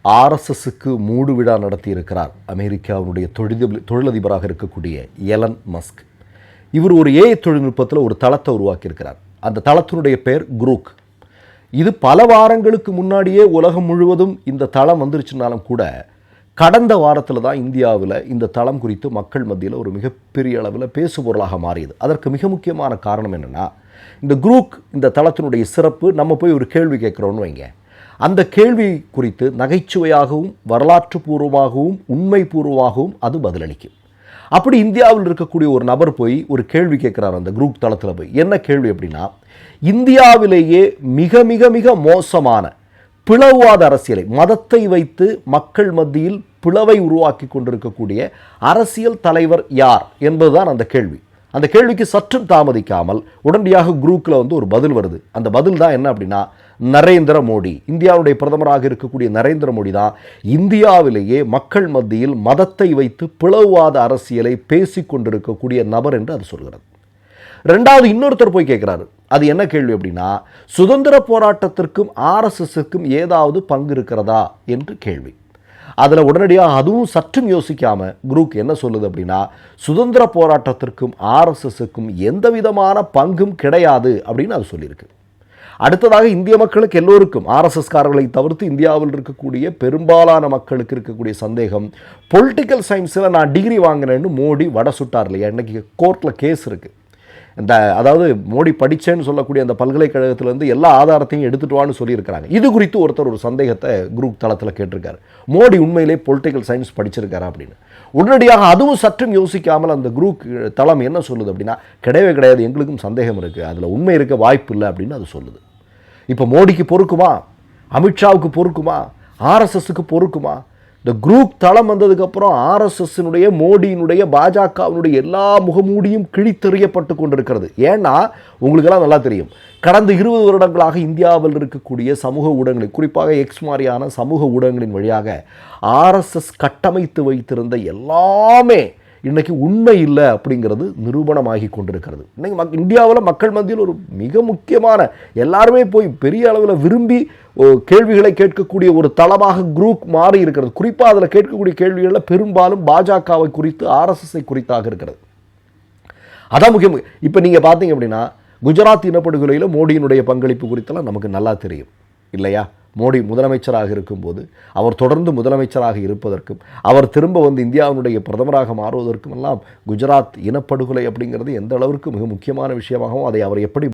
ஆர்எஸ்எஸ்க்கு மூடு விழா நடத்தியிருக்கிறார் அமெரிக்காவுடைய தொழிலதிபராக இருக்கக்கூடிய எலன் மஸ்க். இவர் ஒரு ஏஐ தொழில்நுட்பத்தில் ஒரு தளத்தை உருவாக்கியிருக்கிறார். அந்த தளத்தினுடைய பெயர் குரூக். இது பல வாரங்களுக்கு முன்னாடியே உலகம் முழுவதும் இந்த தளம் வந்துருச்சுனாலும் கூட கடந்த வாரத்தில் தான் இந்தியாவில் இந்த தளம் குறித்து மக்கள் மத்தியில் ஒரு மிகப்பெரிய அளவில் பேசுபொருளாக மாறியது. அதற்கு மிக முக்கியமான காரணம் என்னென்னா, இந்த குரூக் இந்த தளத்தினுடைய சிறப்பு. நம்ம போய் ஒரு கேள்வி கேட்குறோன்னு வைங்க, அந்த கேள்வி குறித்து நகைச்சுவையாகவும் வரலாற்று பூர்வமாகவும் உண்மை பூர்வமாகவும் அது பதிலளிக்கும். அப்படி இந்தியாவில் இருக்கக்கூடிய ஒரு நபர் போய் ஒரு கேள்வி கேட்குறார் அந்த குரூப் தளத்தில் போய். என்ன கேள்வி அப்படின்னா, இந்தியாவிலேயே மிக மிக மிக மோசமான பிளவுவாத அரசியலை, மதத்தை வைத்து மக்கள் மத்தியில் பிளவை உருவாக்கி கொண்டிருக்கக்கூடிய அரசியல் தலைவர் யார் என்பதுதான் அந்த கேள்வி. அந்த கேள்விக்கு சற்றும் தாமதிக்காமல் உடனடியாக குரூப்பில் ஒரு பதில் வருது. அந்த பதில் தான் என்ன அப்படின்னா, நரேந்திர மோடி, இந்தியாவுடைய பிரதமராக இருக்கக்கூடிய நரேந்திர மோடி தான் இந்தியாவிலேயே மக்கள் மத்தியில் மதத்தை வைத்து பிளவுவாத அரசியலை பேசிக் கொண்டிருக்கக்கூடிய நபர் என்று அது சொல்கிறது. ரெண்டாவது இன்னொருத்தர் போய் கேட்குறாரு. அது என்ன கேள்வி அப்படின்னா, சுதந்திர போராட்டத்திற்கும் ஆர்எஸ்எஸ்க்கும் ஏதாவது பங்கு இருக்கிறதா என்று கேள்வி. அதில் உடனடியாக அதுவும் சற்றும் யோசிக்காமல் குரூப் என்ன சொல்லுது அப்படின்னா, சுதந்திர போராட்டத்திற்கும் ஆர்எஸ்எஸ்க்கும் எந்த விதமான பங்கும் கிடையாது அப்படின்னு அது சொல்லியிருக்கு. அடுத்ததாக இந்திய மக்களுக்கு எல்லோருக்கும், ஆர்எஸ்எஸ்காரர்களை தவிர்த்து இந்தியாவில் இருக்கக்கூடிய பெரும்பாலான மக்களுக்கு இருக்கக்கூடிய சந்தேகம், பொலிட்டிக்கல் சயின்ஸில் நான் டிகிரி வாங்கினேன்னு மோடி வடை சுட்டார் இல்லையா, இன்றைக்கி கோர்ட்டில் கேஸ் இருக்குது. அதாவது மோடி படித்தேன்னு சொல்லக்கூடிய அந்த பல்கலைக்கழகத்திலேருந்து எல்லா ஆதாரத்தையும் எடுத்துகிட்டு வான்னு சொல்லியிருக்கிறாங்க. இது குறித்து ஒருத்தர் ஒரு சந்தேகத்தை குரூப் தளத்தில் கேட்டிருக்காரு. மோடி உண்மையிலே பொலிட்டிக்கல் சயின்ஸ் படிச்சிருக்காரா அப்படின்னு. உடனடியாக அதுவும் சற்றும் யோசிக்காமல் அந்த குரூப் தளம் என்ன சொல்லுது அப்படின்னா, கிடையவே கிடையாது, எங்களுக்கும் சந்தேகம் இருக்குது, அதில் உண்மை இருக்க வாய்ப்பு இல்லை அப்படின்னு அது சொல்லுது. இப்போ மோடிக்கு பொறுக்குமா, அமித்ஷாவுக்கு பொறுக்குமா, ஆர்எஸ்எஸ்க்கு பொறுக்குமா? இந்த குரூப் தளம் வந்ததுக்கப்புறம் ஆர்எஸ்எஸ்னுடைய, மோடியினுடைய, பாஜகவினுடைய எல்லா முகமூடியும் கிழித்தெறியப்பட்டு கொண்டிருக்கிறது. ஏன்னா உங்களுக்கெல்லாம் நல்லா தெரியும், கடந்த 20 வருடங்களாக இந்தியாவில் இருக்கக்கூடிய சமூக ஊடகங்கள், குறிப்பாக எக்ஸ் மாதிரியான சமூக ஊடகங்களின் வழியாக ஆர்எஸ்எஸ் கட்டமைத்து வைத்திருந்த எல்லாமே இன்றைக்கி உண்மை இல்லை அப்படிங்கிறது நிரூபணமாகி கொண்டிருக்கிறது. இன்றைக்கி இந்தியாவில் மக்கள் மத்தியில் ஒரு மிக முக்கியமான, எல்லாருமே போய் பெரிய அளவில் விரும்பி கேள்விகளை கேட்கக்கூடிய ஒரு தளமாக குரூப் மாறி இருக்கிறது. குறிப்பாக அதில் கேட்கக்கூடிய கேள்விகளில் பெரும்பாலும் பாஜகவை குறித்து, ஆர்எஸ்எஸ்ஐ குறித்தாக இருக்கிறது. அதான் முக்கியம். இப்போ நீங்கள் பார்த்தீங்க அப்படின்னா, குஜராத் இனப்படுகொலையில் மோடியினுடைய பங்களிப்பு குறித்தெல்லாம் நமக்கு நல்லா தெரியும் இல்லையா? மோடி முதலமைச்சராக இருக்கும்போது, அவர் தொடர்ந்து முதலமைச்சராக இருப்பதற்கும், அவர் திரும்ப இந்தியாவினுடைய பிரதமராக மாறுவதற்கும் எல்லாம் குஜராத் இனப்படுகொலை அப்படிங்கிறது எந்த அளவிற்கு மிக முக்கியமான விஷயமாகவும், அதை அவர் எப்படி